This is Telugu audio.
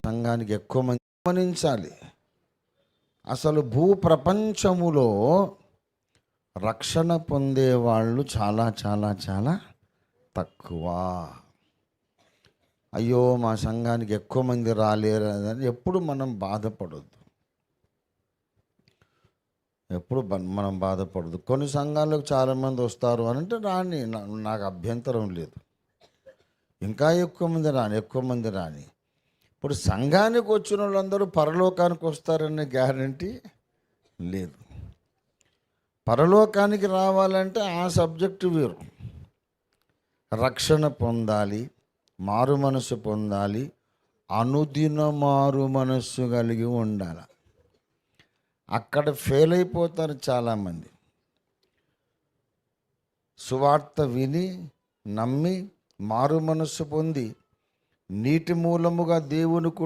సంఘానికి ఎక్కువ మంది గమనించాలి. అసలు భూ ప్రపంచములో రక్షణ పొందేవాళ్ళు చాలా చాలా చాలా తక్కువ. అయ్యో మా సంఘానికి ఎక్కువ మంది రాలేరు అని ఎప్పుడు మనం బాధపడొద్దు. మనం బాధపడదు. కొన్ని సంఘాలకు చాలామంది వస్తారు అని అంటే రాని, నాకు అభ్యంతరం లేదు. ఇంకా ఎక్కువ మంది రాని. ఇప్పుడు సంఘానికి వచ్చిన వాళ్ళందరూ పరలోకానికి వస్తారనే గ్యారంటీ లేదు. పరలోకానికి రావాలంటే ఆ సబ్జెక్టు వేరు. రక్షణ పొందాలి, మారు మనసు పొందాలి, అనుదిన మారు మనస్సు కలిగి ఉండాలి. అక్కడ ఫెయిల్ అయిపోతారు చాలామంది. సువార్త విని నమ్మి మారు మనస్సు పొంది నీటి మూలముగా దేవునికి